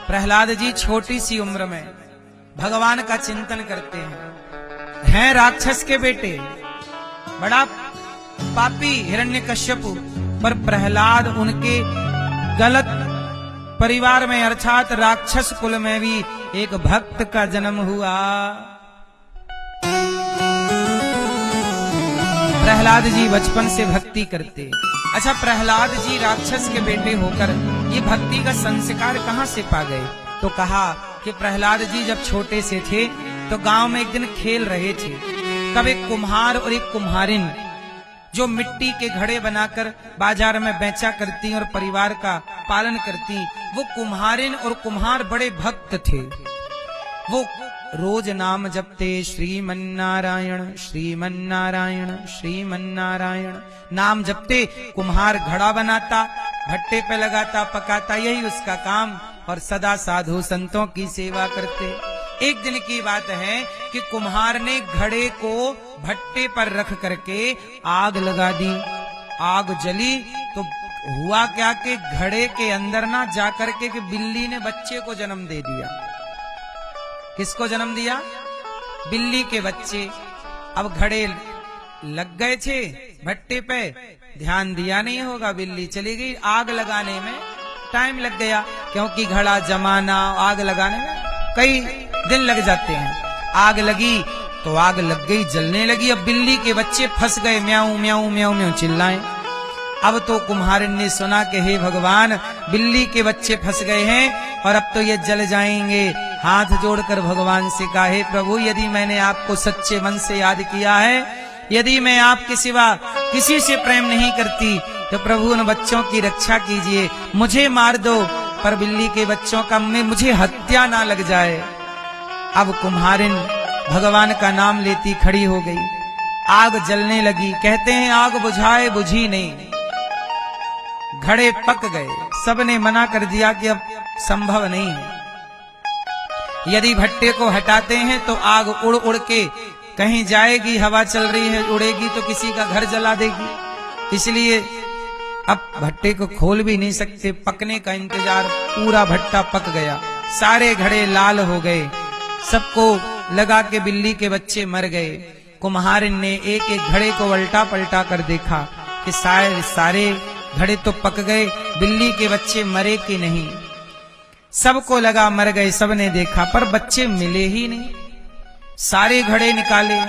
प्रहलाद जी छोटी सी उम्र में भगवान का चिंतन करते हैं राक्षस के बेटे, बड़ा पापी हिरण्यकश्यपु, पर प्रहलाद उनके गलत परिवार में अर्थात राक्षस कुल में भी एक भक्त का जन्म हुआ। प्रहलाद जी बचपन से भक्ति करते। अच्छा, प्रहलाद जी राक्षस के बेटे होकर ये भक्ति का संस्कार कहां से पा गए? तो कहा कि प्रहलाद जी जब छोटे से थे तो गांव में एक दिन खेल रहे थे। तब एक कुम्हार और एक कुम्हारिन जो मिट्टी के घड़े बनाकर बाजार में बेचा करती और परिवार का पालन करती, वो कुम्हारिन और कुम्हार बड़े भक्त थे। वो रोज नाम जपते, श्रीमन्नारायण श्रीमन्नारायण श्रीमन्नारायण नाम जपते। कुम्हार घड़ा बनाता, भट्टे पे लगाता, पकाता, यही उसका काम, और सदा साधु संतों की सेवा करते। एक दिन की बात है कि कुम्हार ने घड़े को भट्टे पर रख करके आग लगा दी। आग जली तो हुआ क्या कि घड़े के अंदर ना जाकर के कि बिल्ली ने बच्चे को जन्म दे दिया। किसको जन्म दिया? बिल्ली के बच्चे। अब घड़े लग गए थे भट्टे पे, ध्यान दिया नहीं होगा, बिल्ली चली गई। आग लगाने में टाइम लग गया, क्योंकि घड़ा जमाना आग लगाने में कई दिन लग जाते हैं। आग लगी तो आग लग गई, जलने लगी। अब बिल्ली के बच्चे फंस गए, म्याऊं म्याऊं म्याऊं म्याऊं चिल्लाएं। अब तो कुम्हारिन ने सुना कि हे भगवान, बिल्ली के बच्चे फंस गए हैं और अब तो ये जल जाएंगे। हाथ जोड़कर भगवान से कहा, हे प्रभु, यदि मैंने आपको सच्चे मन से याद किया है, यदि मैं आपके सिवा किसी से प्रेम नहीं करती, तो प्रभु उन बच्चों की रक्षा कीजिए, मुझे मार दो, पर बिल्ली के बच्चों का मुझे हत्या ना लग जाए। अब कुम्हारिन भगवान का नाम लेती खड़ी हो गई। आग जलने लगी। कहते हैं आग बुझाए बुझी नहीं, घड़े पक गए। सबने मना कर दिया कि अब संभव नहीं है। यदि भट्टे को हटाते हैं तो आग उड़ उड़ के कहीं जाएगी, हवा चल रही है, उड़ेगी तो किसी का घर जला देगी। इसलिए अब भट्टे को खोल भी नहीं सकते, पकने का इंतजार। पूरा भट्टा पक गया, सारे घड़े लाल हो गए, सबको लगा के बिल्ली के बच्चे मर गए। कुम्हारिन ने एक एक घड़े को उल्टा पलटा कर देखा कि सारे घड़े तो पक गए, बिल्ली के बच्चे मरे कि नहीं। सबको लगा मर गए, सबने देखा, पर बच्चे मिले ही नहीं। सारे घड़े निकाले,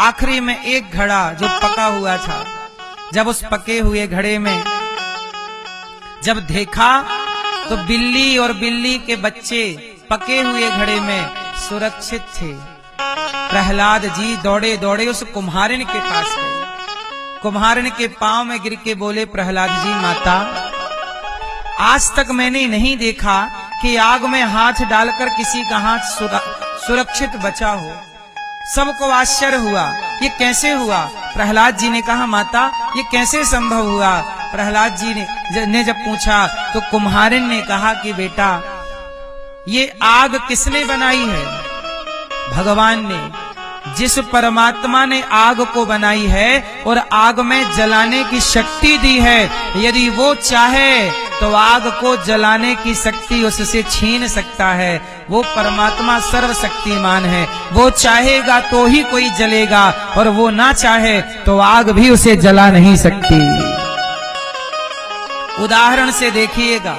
आखिरी में एक घड़ा जो पका हुआ था, जब उस पके हुए घड़े में जब देखा तो बिल्ली और बिल्ली के बच्चे पके हुए घड़े में सुरक्षित थे। प्रहलाद जी दौड़े दौड़े उस कुम्हारिन के पास गए। कुम्हारिन के पांव में गिर के बोले, प्रहलाद जी, माता, आज तक मैंने नहीं देखा कि आग में हाथ डालकर किसी का हाथ सुरक्षित बचा हो। सबको आश्चर्य हुआ, ये कैसे हुआ? प्रहलाद जी ने कहा, माता, ये कैसे संभव हुआ? प्रहलाद जी ने जब पूछा तो कुम्हारिन ने कहा कि बेटा, ये आग किसने बनाई है? भगवान ने। जिस परमात्मा ने आग को बनाई है और आग में जलाने की शक्ति दी है, यदि वो चाहे तो आग को जलाने की शक्ति उससे छीन सकता है। वो परमात्मा सर्वशक्तिमान है, वो चाहेगा तो ही कोई जलेगा, और वो ना चाहे तो आग भी उसे जला नहीं सकती। उदाहरण से देखिएगा,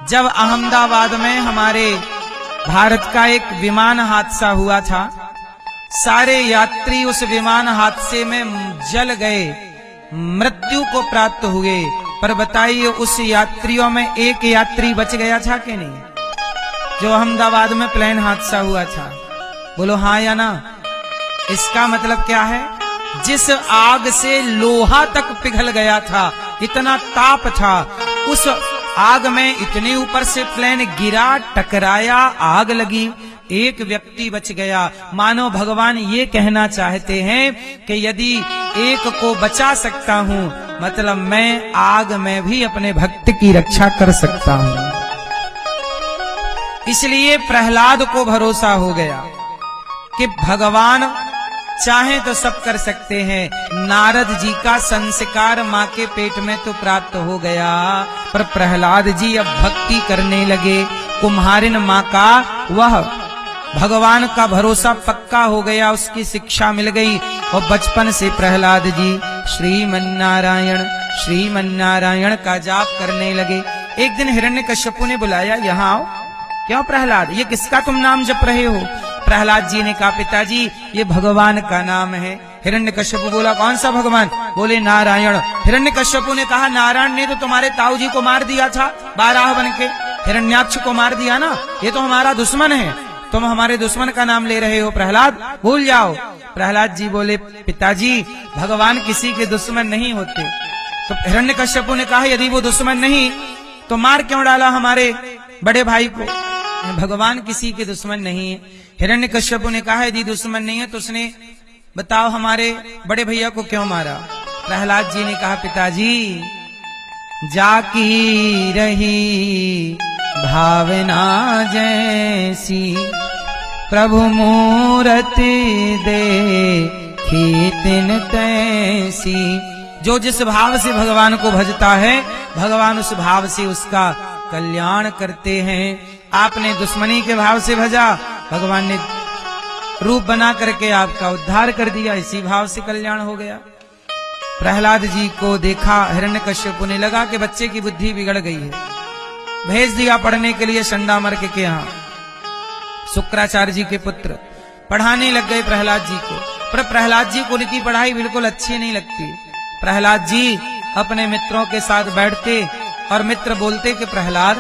जब अहमदाबाद में हमारे भारत का एक विमान हादसा हुआ था, सारे यात्री उस विमान हादसे में जल गए, मृत्यु को प्राप्त हुए, पर बताइए उस यात्रियों में एक यात्री बच गया था कि नहीं? जो अहमदाबाद में प्लेन हादसा हुआ था, बोलो हाँ या ना? इसका मतलब क्या है? जिस आग से लोहा तक पिघल गया था, इतना ताप था, उस आग में इतने ऊपर से प्लेन गिरा, टकराया, आग लगी, एक व्यक्ति बच गया। मानो भगवान ये कहना चाहते हैं कि यदि एक को बचा सकता हूँ, मतलब मैं आग में भी अपने भक्त की रक्षा कर सकता हूँ। इसलिए प्रहलाद को भरोसा हो गया कि भगवान चाहे तो सब कर सकते हैं। नारद जी का संस्कार माँ के पेट में तो प्राप्त हो गया, पर प्रहलाद जी अब भक्ति करने लगे, कुम्हारिन माँ का वह भगवान का भरोसा पक्का हो गया, उसकी शिक्षा मिल गई और बचपन से प्रहलाद जी श्रीमन्नारायण श्रीमन्नारायण का जाप करने लगे। एक दिन हिरण्यकश्यपु ने बुलाया, यहाँ आओ। क्यों प्रहलाद, ये किसका तुम नाम जप रहे हो? प्रहलाद जी ने कहा, पिताजी ये भगवान का नाम है। हिरण्यकश्यपु बोला, कौन सा भगवान? बोले नारायण। हिरण्यकश्यपु ने कहा, नारायण ने तो तुम्हारे ताऊ जी को मार दिया था, बाराह बन के हिरण्याक्ष को मार दिया ना, ये तो हमारा दुश्मन है, तुम हमारे दुश्मन का नाम ले रहे हो। प्रहलाद भूल जाओ। प्रहलाद जी बोले, पिताजी भगवान किसी के दुश्मन नहीं होते। तो हिरण्यकश्यपु ने कहा, यदि वो दुश्मन नहीं तो मार क्यों डाला हमारे बड़े भाई को? भगवान किसी के दुश्मन नहीं है। हिरण्यकश्यपु ने कहा, यदि दुश्मन नहीं है तो उसने बताओ हमारे बड़े भैया को क्यों मारा? प्रहलाद जी ने कहा, पिताजी जाकी रही भावना जैसी प्रभु मूरति देखी तिन तैसी। जो जिस भाव से भगवान को भजता है, भगवान उस भाव से उसका कल्याण करते हैं। आपने दुश्मनी के भाव से भजा, भगवान ने रूप बना करके आपका उद्धार कर दिया, इसी भाव से कल्याण हो गया। प्रहलाद जी को देखा हिरण्यकश्यपु ने, लगा कि बच्चे की बुद्धि बिगड़ गई है, भेज दिया पढ़ने के लिए संडामर्क के यहाँ। शुक्राचार्य जी के पुत्र पढ़ाने लग गए प्रहलाद जी को, पर प्रहलाद जी को उनकी पढ़ाई बिल्कुल अच्छी नहीं लगती। प्रहलाद जी अपने मित्रों के साथ बैठते और मित्र बोलते कि प्रहलाद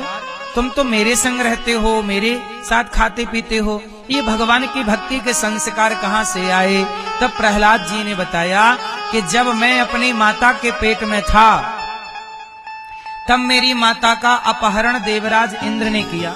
तुम तो मेरे संग रहते हो, मेरे साथ खाते पीते हो, ये भगवान की भक्ति के संस्कार कहाँ से आए? तब प्रहलाद जी ने बताया कि जब मैं अपनी माता के पेट में था तब मेरी माता का अपहरण देवराज इंद्र ने किया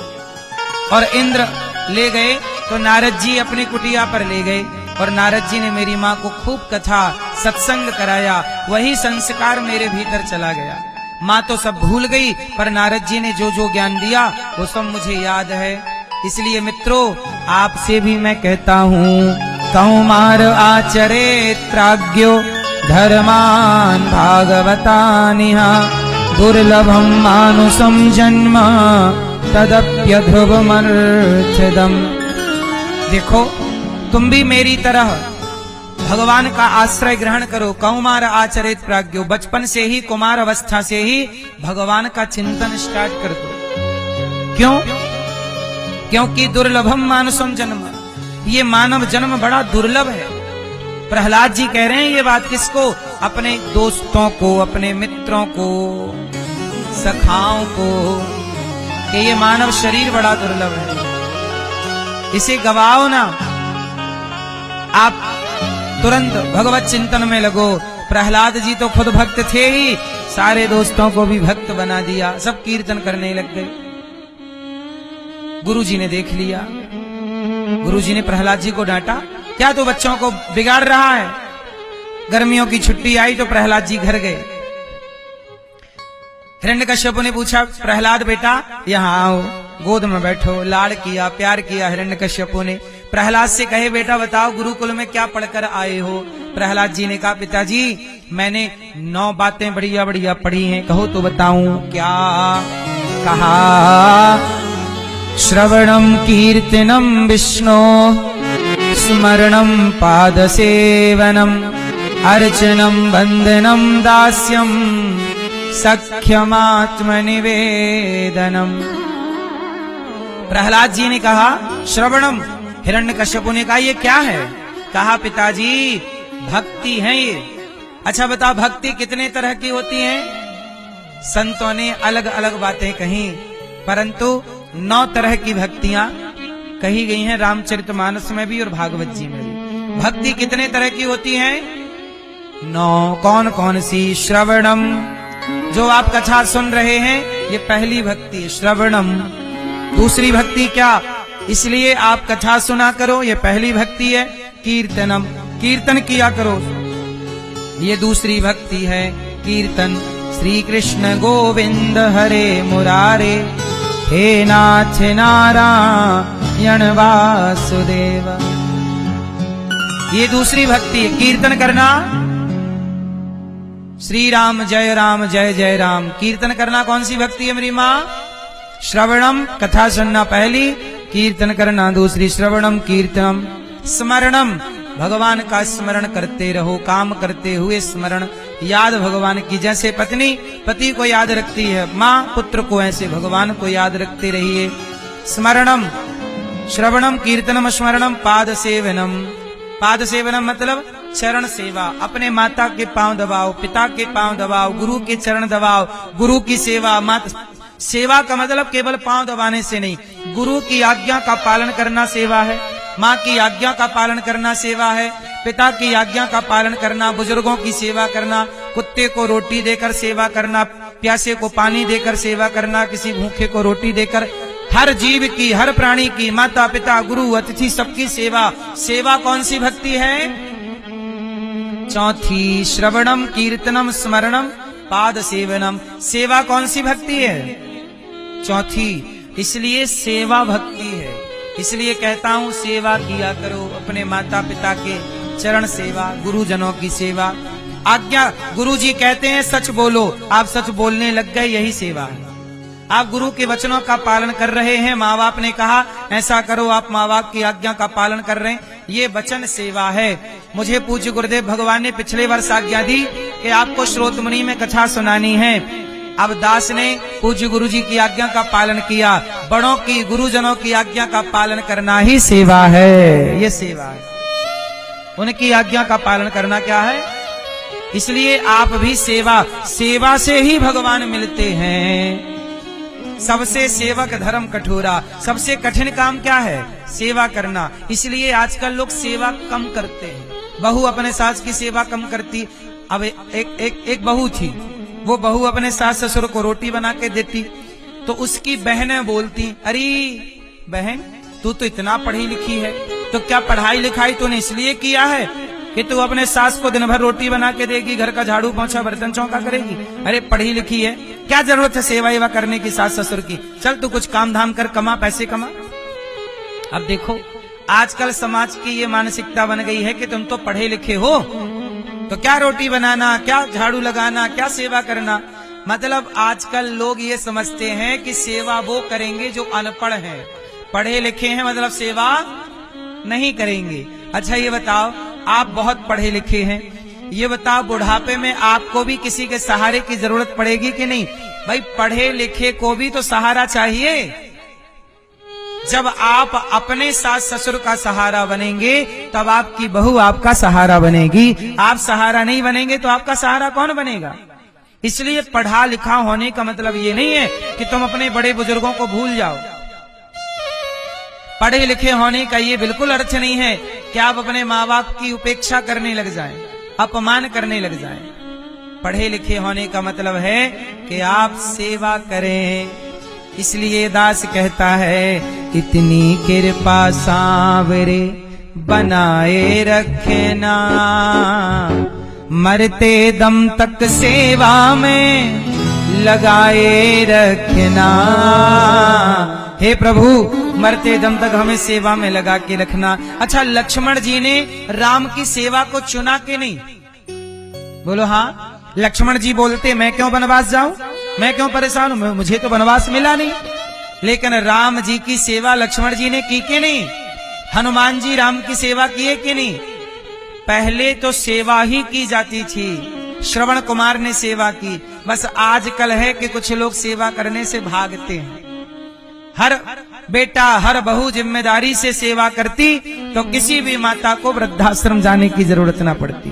और इंद्र ले गए तो नारद जी अपनी कुटिया पर ले गए और नारद जी ने मेरी माँ को खूब कथा सत्संग कराया, वही संस्कार मेरे भीतर चला गया। माँ तो सब भूल गई, पर नारद जी ने जो जो ज्ञान दिया वो सब मुझे याद है। इसलिए मित्रों आपसे भी मैं कहता हूँ, कौमार आचरेत प्राज्ञो धर्मान भागवतानिहा दुर्लभम मानुषम जन्म तदप्यध्रुवमर्थदम। देखो तुम भी मेरी तरह भगवान का आश्रय ग्रहण करो। कौमार आचरित प्राज्ञो, बचपन से ही कुमार अवस्था से ही भगवान का चिंतन स्टार्ट कर दो। क्यों? क्योंकि दुर्लभम मानुषम जन्म, ये मानव जन्म बड़ा दुर्लभ है। प्रहलाद जी कह रहे हैं ये बात किसको? अपने दोस्तों को, अपने मित्रों को, सखाओं को, कि ये मानव शरीर बड़ा दुर्लभ है, इसे गवाओ ना। आप तुरंत भगवत चिंतन में लगो। प्रहलाद जी तो खुद भक्त थे ही, सारे दोस्तों को भी भक्त बना दिया, सब कीर्तन करने लग गए। गुरुजी ने देख लिया, गुरुजी ने प्रहलाद जी को डांटा, क्या तू बच्चों को बिगाड़ रहा है? गर्मियों की छुट्टी आई तो प्रहलाद जी घर गए। हिरण्यकश्यपु ने पूछा, प्रहलाद बेटा यहाँ आओ, गोद में बैठो। लाड़ किया, प्यार किया हिरण्यकश्यपु ने। प्रहलाद से कहे, बेटा बताओ गुरुकुल में क्या पढ़कर आए हो? प्रहलाद जी ने कहा, पिताजी मैंने 9 बातें बढ़िया बढ़िया पढ़ी हैं, कहो तो बताऊं क्या? कहा, श्रवणम कीर्तनम विष्णु स्मरणम पाद सेवनम अर्चनम वंदनम दास्यम सख्यमात्मनिवेदनम। प्रहलाद जी ने कहा श्रवणम, हिरण्यकश्यपु ने कहा ये क्या है? कहा पिताजी भक्ति है ये। अच्छा बताओ भक्ति कितने तरह की होती है? संतों ने अलग अलग बातें कही, परंतु 9 तरह की भक्तियां कही गई हैं रामचरितमानस में भी और भागवत जी में भी। भक्ति कितने तरह की होती है? 9। कौन कौन सी? श्रवणम, जो आप कथा सुन रहे हैं ये पहली भक्ति श्रवणम। दूसरी भक्ति क्या? इसलिए आप कथा सुना करो, ये पहली भक्ति है। कीर्तनम, कीर्तन किया करो, ये दूसरी भक्ति है। कीर्तन श्री कृष्ण गोविंद हरे मुरारे, हे नाथ नारायण वासुदेव, ये दूसरी भक्ति है। कीर्तन करना, श्री राम जय जय राम, कीर्तन करना कौन सी भक्ति है मेरी माँ? श्रवणम कथा सुनना पहली, कीर्तन करना दूसरी। श्रवणम कीर्तनम, स्मरणम भगवान का स्मरण करते रहो, काम करते हुए स्मरण, याद भगवान की। जैसे पत्नी पति को याद रखती है, माँ पुत्र को, ऐसे भगवान को याद रखते रहिए। स्मरणम, श्रवणम कीर्तनम स्मरणम, पाद सेवनम। पाद सेवनम मतलब चरण सेवा, अपने माता के पांव दबाओ, पिता के पांव दबाओ, गुरु के चरण दबाओ, गुरु की सेवा। माता सेवा का मतलब केवल पांव दबाने से नहीं, गुरु की आज्ञा का पालन करना सेवा है, माँ की आज्ञा का पालन करना सेवा है, पिता की आज्ञा का पालन करना, बुजुर्गों की सेवा करना, कुत्ते को रोटी देकर सेवा करना, प्यासे को पानी देकर सेवा करना, किसी भूखे को रोटी देकर, हर जीव की, हर प्राणी की, माता पिता गुरु अतिथि सबकी सेवा। सेवा कौन सी भक्ति है? चौथी, श्रवणम कीर्तनम स्मरणम पाद सेवनम। सेवा कौन सी भक्ति है? चौथी। इसलिए सेवा भक्ति है। इसलिए कहता हूँ सेवा किया करो, अपने माता पिता के चरण सेवा, गुरुजनों की सेवा। आज्ञा, गुरु जी कहते हैं सच बोलो, आप सच बोलने लग गए, यही सेवा है। आप गुरु के वचनों का पालन कर रहे हैं, माँ बाप ने कहा ऐसा करो, आप माँ बाप की आज्ञा का पालन कर रहे हैं, ये वचन सेवा है। मुझे पूज्य गुरुदेव भगवान ने पिछले वर्ष आज्ञा दी कि आपको श्रोतमुनि में कथा सुनानी है। अब दास ने पूज्य गुरु जी की आज्ञा का पालन किया। बड़ों की, गुरुजनों की आज्ञा का पालन करना ही सेवा है, ये सेवा है। उनकी आज्ञा का पालन करना क्या है? इसलिए आप भी सेवा, सेवा से ही भगवान मिलते हैं। सबसे सेवक धर्म कठोरा, सबसे कठिन काम क्या है? सेवा करना। इसलिए आजकल लोग सेवा कम करते हैं। बहू अपने सास की सेवा कम करती। अब एक बहू थी, वो बहू अपने सास ससुर को रोटी बना के देती, तो उसकी बहनें बोलती, अरे बहन तू तो इतना पढ़ी लिखी है, तो क्या पढ़ाई लिखाई तूने इसलिए किया है कि तू अपने सास को दिन भर रोटी बना के देगी, घर का झाड़ू पोंछा बर्तन चौका करेगी? अरे पढ़ी लिखी है, क्या जरूरत है सेवा एवा करने की सास ससुर की? चल तू कुछ काम धाम कर, कमा, पैसे कमा। अब देखो आजकल समाज की ये मानसिकता बन गई है कि तुम तो पढ़े लिखे हो, तो क्या रोटी बनाना, क्या झाड़ू लगाना, क्या सेवा करना। मतलब आजकल लोग ये समझते हैं कि सेवा वो करेंगे जो अनपढ़ हैं, पढ़े लिखे हैं मतलब सेवा नहीं करेंगे। अच्छा ये बताओ, आप बहुत पढ़े लिखे हैं, ये बताओ बुढ़ापे में आपको भी किसी के सहारे की जरूरत पड़ेगी कि नहीं? भाई पढ़े लिखे को भी तो सहारा चाहिए। जब आप अपने सास ससुर का सहारा बनेंगे तब आपकी बहू आपका सहारा बनेगी। आप सहारा नहीं बनेंगे तो आपका सहारा कौन बनेगा? इसलिए पढ़ा लिखा होने का मतलब ये नहीं है कि तुम अपने बड़े बुजुर्गों को भूल जाओ। पढ़े लिखे होने का ये बिल्कुल अर्थ नहीं है कि आप अपने माँ बाप की उपेक्षा करने लग जाएं, अपमान करने लग जाएं। पढ़े लिखे होने का मतलब है कि आप सेवा करें। इसलिए दास कहता है, इतनी कृपा सांवरे बनाए रखना, मरते दम तक सेवा में लगाए रखना। हे प्रभु मरते दम तक हमें सेवा में लगा के रखना। अच्छा लक्ष्मण जी ने राम की सेवा को चुना कि नहीं? बोलो हाँ। लक्ष्मण जी बोलते मैं क्यों वनवास जाऊं, मैं क्यों परेशान हूं, मुझे तो वनवास मिला नहीं। लेकिन राम जी की सेवा लक्ष्मण जी ने की कि नहीं? हनुमान जी राम की सेवा किए कि नहीं? पहले तो सेवा ही की जाती थी, श्रवण कुमार ने सेवा की। बस आजकल है कि कुछ लोग सेवा करने से भागते हैं। हर बेटा हर बहू जिम्मेदारी से सेवा करती तो किसी भी माता को वृद्धाश्रम जाने की जरूरत ना पड़ती।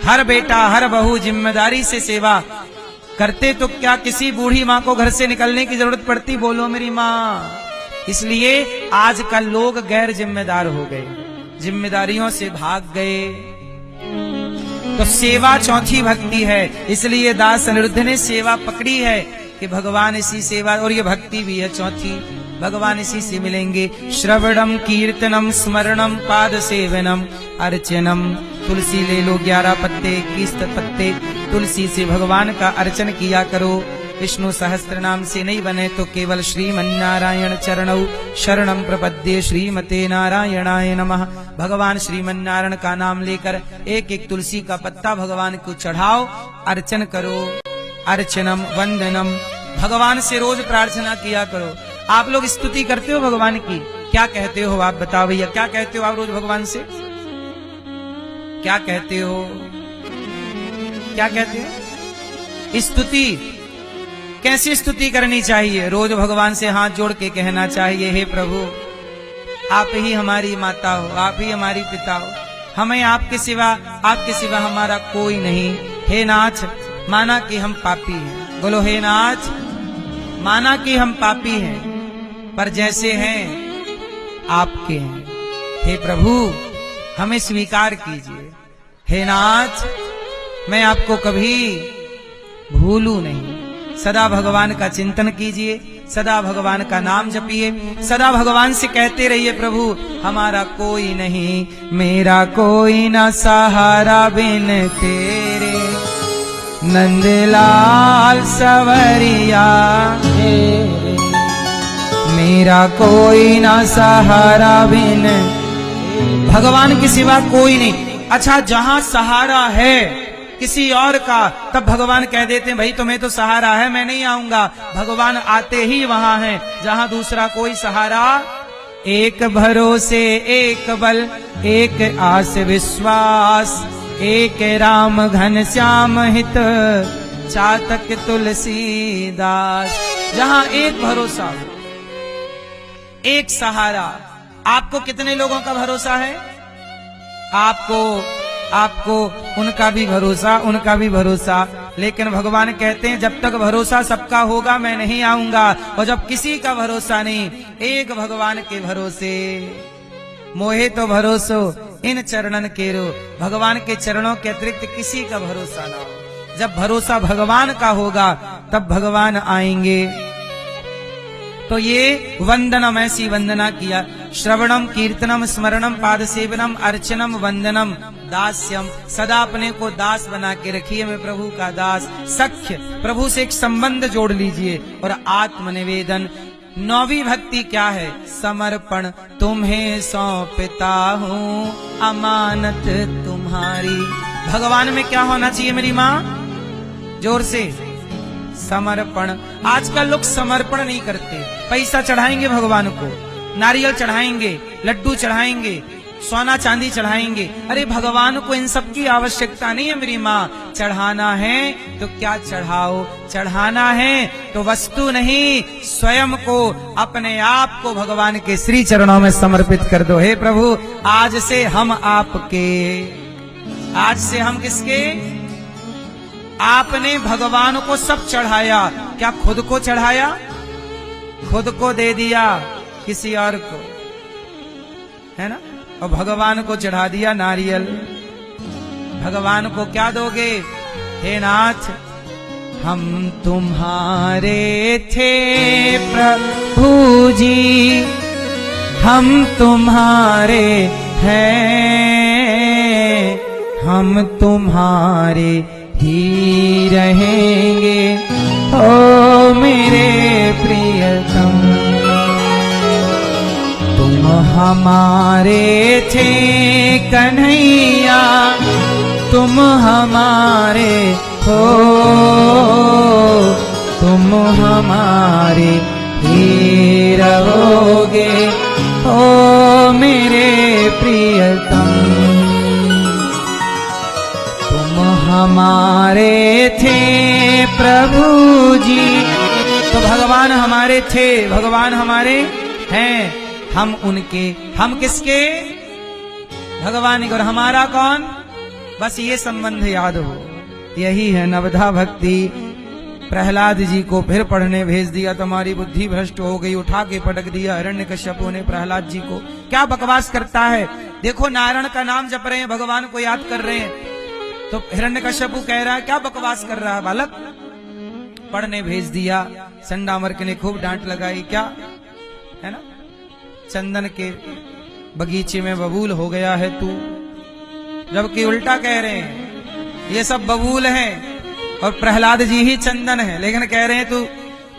हर बेटा हर बहू जिम्मेदारी से सेवा करते तो क्या किसी बूढ़ी माँ को घर से निकलने की जरूरत पड़ती? बोलो मेरी माँ। इसलिए आजकल लोग गैर जिम्मेदार हो गए, जिम्मेदारियों से भाग गए। तो सेवा चौथी भक्ति है। इसलिए दास अनिरुद्ध ने सेवा पकड़ी है कि भगवान इसी सेवा, और ये भक्ति भी है चौथी, भगवान इसी से मिलेंगे। श्रवणम कीर्तनम स्मरणम पाद सेवनम अर्चनम। तुलसी ले लो 11 पत्ते, 21 पत्ते, तुलसी से भगवान का अर्चन किया करो। विष्णु सहस्त्र नाम से नहीं बने तो केवल श्रीमन्नारायण चरणौ शरणम प्रपद्ये, श्रीमते नारायणाय नमः। भगवान श्रीमन्नारायण का नाम लेकर एक एक तुलसी का पत्ता भगवान को चढ़ाओ, अर्चन करो। अर्चनम वंदनम भगवान से रोज प्रार्थना किया करो। आप लोग स्तुति करते हो भगवान की? क्या कहते हो आप बताओ भैया, क्या कहते हो आप रोज भगवान से? क्या कहते हो? क्या कहते हो? स्तुति कैसी स्तुति करनी चाहिए? रोज भगवान से हाथ जोड़ के कहना चाहिए, हे प्रभु आप ही हमारी माता हो, आप ही हमारी पिता हो, हमें आपके सिवा हमारा कोई नहीं। हे नाथ माना कि हम पापी हैं, बोलो हे नाथ माना कि हम पापी हैं, पर जैसे हैं आपके हैं। हे प्रभु हमें स्वीकार कीजिए। हे नाथ मैं आपको कभी भूलूं नहीं। सदा भगवान का चिंतन कीजिए, सदा भगवान का नाम जपिए, सदा भगवान से कहते रहिए, प्रभु हमारा कोई नहीं, मेरा कोई ना सहारा बिन तेरे, नंदलाल सवरिया तेरे, मेरा कोई ना सहारा बिन। भगवान के सिवा कोई नहीं। अच्छा जहां सहारा है किसी और का, तब भगवान कह देते हैं भाई तुम्हें तो सहारा है, मैं नहीं आऊंगा। भगवान आते ही वहां है जहां दूसरा कोई सहारा। एक भरोसे एक बल एक आस विश्वास, एक राम घन श्याम हित चातक तुलसीदास। जहां एक भरोसा हो, एक सहारा। आपको कितने लोगों का भरोसा है? आपको उनका भी भरोसा, लेकिन भगवान कहते हैं जब तक भरोसा सबका होगा मैं नहीं आऊंगा। और जब किसी का भरोसा नहीं, एक भगवान के भरोसे, मोहे तो भरोसो इन चरणन केरो, भगवान के चरणों के अतिरिक्त किसी का भरोसा ना हो। जब भरोसा भगवान का होगा तब भगवान आएंगे। तो ये वंदनम, ऐसी वंदना किया। श्रवणम कीर्तनम स्मरणम पाद सेवनम अर्चनम वंदनम दास्यम। सदा अपने को दास बना के रखिए, मैं प्रभु का दास। सख्य, प्रभु से एक संबंध जोड़ लीजिए। और आत्मनिवेदन, नौवीं भक्ति क्या है? समर्पण। तुम्हें सौंपता हूँ अमानत तुम्हारी। भगवान में क्या होना चाहिए मेरी माँ? जोर से, समर्पण। आजकल लोग समर्पण नहीं करते। पैसा चढ़ाएंगे भगवान को, नारियल चढ़ाएंगे, लड्डू चढ़ाएंगे, सोना चांदी चढ़ाएंगे। अरे भगवान को इन सब की आवश्यकता नहीं है मेरी माँ। चढ़ाना है तो क्या चढ़ाओ, चढ़ाना है तो वस्तु नहीं, स्वयं को, अपने आप को भगवान के श्री चरणों में समर्पित कर दो। हे प्रभु आज से हम आपके, आज से हम किसके? आपने भगवान को सब चढ़ाया, क्या खुद को चढ़ाया? खुद को दे दिया किसी और को, है ना? और भगवान को चढ़ा दिया नारियल। भगवान को क्या दोगे? हे नाथ हम तुम्हारे थे प्रभु जी, हम तुम्हारे हैं, हम तुम्हारे ही रहेंगे ओ मेरे प्रियतम। तुम हमारे थे कन्हैया, तुम हमारे हो, तुम हमारे ही रहोगे ओ मेरे प्रियतम। हमारे थे प्रभु जी। तो भगवान हमारे थे, भगवान हमारे हैं, हम उनके, हम किसके? भगवान के। और हमारा कौन? बस ये संबंध याद हो। यही है नवधा भक्ति। प्रहलाद जी को फिर पढ़ने भेज दिया, तुम्हारी बुद्धि भ्रष्ट हो गई, उठा के पटक दिया हिरण्यकश्यपु ने प्रहलाद जी को। क्या बकवास करता है? देखो नारायण का नाम जप रहे हैं, भगवान को याद कर रहे हैं, तो हिरण्यकश्यपु कह रहा है क्या बकवास कर रहा है बालक? पढ़ने भेज दिया। संडामर्क ने खूब डांट लगाई, क्या है ना, चंदन के बगीचे में बबूल हो गया है तू, जबकि उल्टा कह रहे हैं ये सब बबूल हैं और प्रहलाद जी ही चंदन है। लेकिन कह रहे हैं तू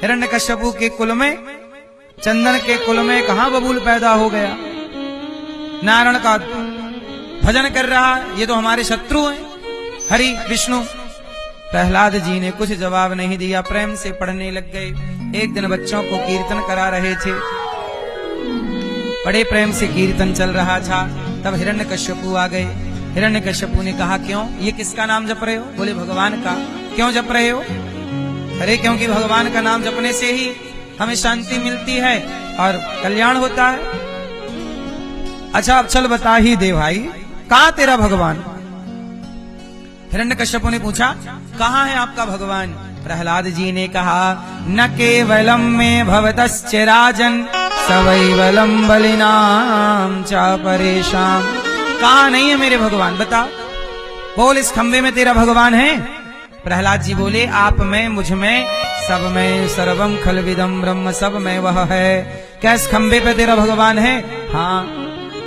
हिरण्यकश्यपु के कुल में, चंदन के कुल में कहां बबूल पैदा हो गया? नारायण का भजन कर रहा है, ये तो हमारे शत्रु हैं, हरि विष्णु, प्रहलाद जी ने कुछ जवाब नहीं दिया, प्रेम से पढ़ने लग गए। एक दिन बच्चों को कीर्तन करा रहे थे, बड़े प्रेम से कीर्तन चल रहा था। तब हिरण्यकश्यपु आ गए। हिरण्यकश्यपु ने कहा, क्यों, ये किसका नाम जप रहे हो? बोले, भगवान का। क्यों जप रहे हो? अरे क्योंकि भगवान का नाम जपने से ही हमें शांति मिलती है और कल्याण होता है। अच्छा अब चल बता ही दे भाई, कहाँ तेरा भगवान? हिरण्यकश्यपु ने पूछा, कहाँ है आपका भगवान? प्रहलाद जी ने कहा, न केवलम में भवतश्च राजन सवैवलम बलिनाम च परेशान। कहाँ नहीं है मेरे भगवान, बता। बोल, इस खंबे में तेरा भगवान है? प्रहलाद जी बोले, आप में, मुझ में, सब में, सर्वम खलविदम ब्रह्म, सब में वह है। क्या इस खंबे पे तेरा भगवान है? हाँ।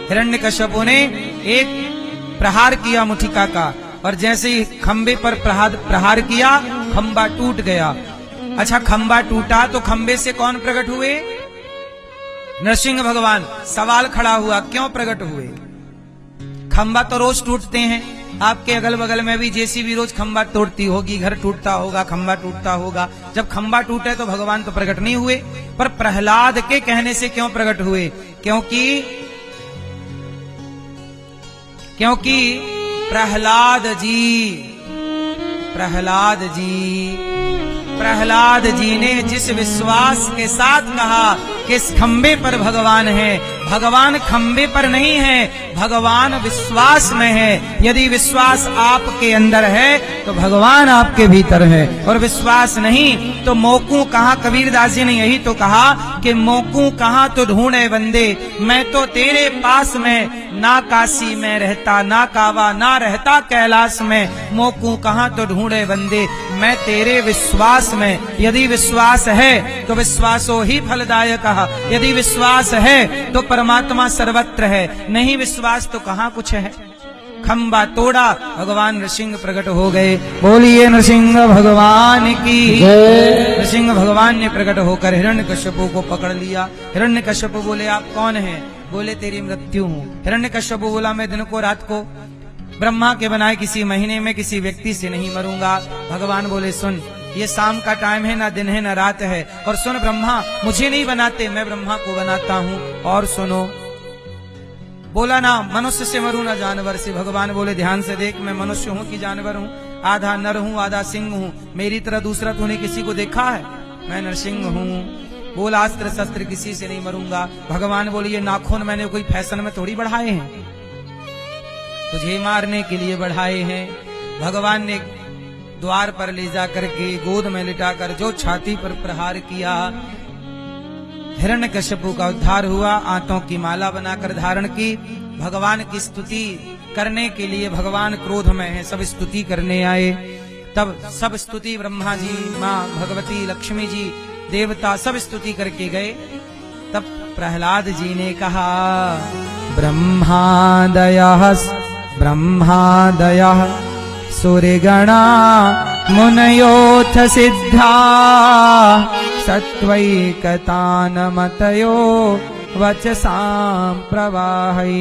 हिरण्यकश्यपु ने एक प्रहार किया मुठिका का, और जैसे ही खंबे पर प्रहार किया, खंबा टूट गया। अच्छा, खंबा टूटा तो खंबे से कौन प्रकट हुए? नरसिंह भगवान। सवाल खड़ा हुआ, क्यों प्रकट हुए? खंबा तो रोज टूटते हैं, आपके अगल बगल में भी जेसीबी रोज खंबा तोड़ती होगी, घर टूटता होगा, खंबा टूटता होगा। जब खंबा टूटे तो भगवान तो प्रकट नहीं हुए, पर प्रहलाद के कहने से क्यों प्रकट हुए? क्योंकि प्रहलाद जी ने जिस विश्वास के साथ कहा कि इस खंबे पर भगवान है, भगवान खंबे पर नहीं है, भगवान विश्वास में है। यदि विश्वास आपके अंदर है तो भगवान आपके भीतर है, और विश्वास नहीं तो मोकू कहाँ। कबीरदास जी ने यही तो कहा कि मोकू कहाँ तो ढूंढे बंदे, मैं तो तेरे पास में, ना काशी में रहता, ना कावा, ना रहता कैलाश में। मोकू कहाँ तो ढूंढे बंदे, मैं तेरे विश्वास में। यदि विश्वास है तो विश्वासो ही फलदायक। यदि विश्वास है तो परमात्मा सर्वत्र है, नहीं विश्वास तो कहाँ कुछ है। खंबा तोड़ा, भगवान नृसिंह प्रकट हो गए। बोलिए नृसिंह भगवान की। नृसिंह भगवान ने प्रकट होकर हिरण्यकश्यपु को पकड़ लिया। हिरण्यकश्यपु बोले, आप कौन हैं? बोले, तेरी मृत्यु हूँ। हिरण्यकश्यपु बोला, मैं दिन को रात को ब्रह्मा के बनाए किसी महीने में किसी व्यक्ति से नहीं मरूंगा। भगवान बोले, सुन, ये शाम का टाइम है, ना दिन है ना रात है, और सुन, ब्रह्मा मुझे नहीं बनाते, मैं ब्रह्मा को बनाता हूँ। और सुनो, बोला ना मनुष्य से मरूं ना जानवर से। भगवान बोले, ध्यान से देख, मैं मनुष्य हूँ कि जानवर हूँ? आधा नर हूँ, आधा सिंह हूँ। मेरी तरह दूसरा तूने किसी को देखा है? मैं नरसिंह हूँ। बोला, अस्त्र शस्त्र किसी से नहीं मरूंगा। भगवान बोले, ये नाखून मैंने कोई फैशन में थोड़ी बढ़ाए हैं, तुझे मारने के लिए बढ़ाए हैं। भगवान ने द्वार पर ले जा करके गोद में लिटाकर जो छाती पर प्रहार किया, हिरण्यकश्यपु का उद्धार हुआ। आंतों की माला बनाकर धारण की। भगवान की स्तुति करने के लिए भगवान क्रोध में है, सब स्तुति करने आए। तब सब स्तुति ब्रह्मा जी, माँ भगवती, लक्ष्मी जी, देवता सब स्तुति करके गए। तब प्रहलाद जी ने कहा, ब्रह्मादयः सूर्यगणा मुनयोथ सिद्धा सत्वैकतानमतयो वचसां प्रवाहै।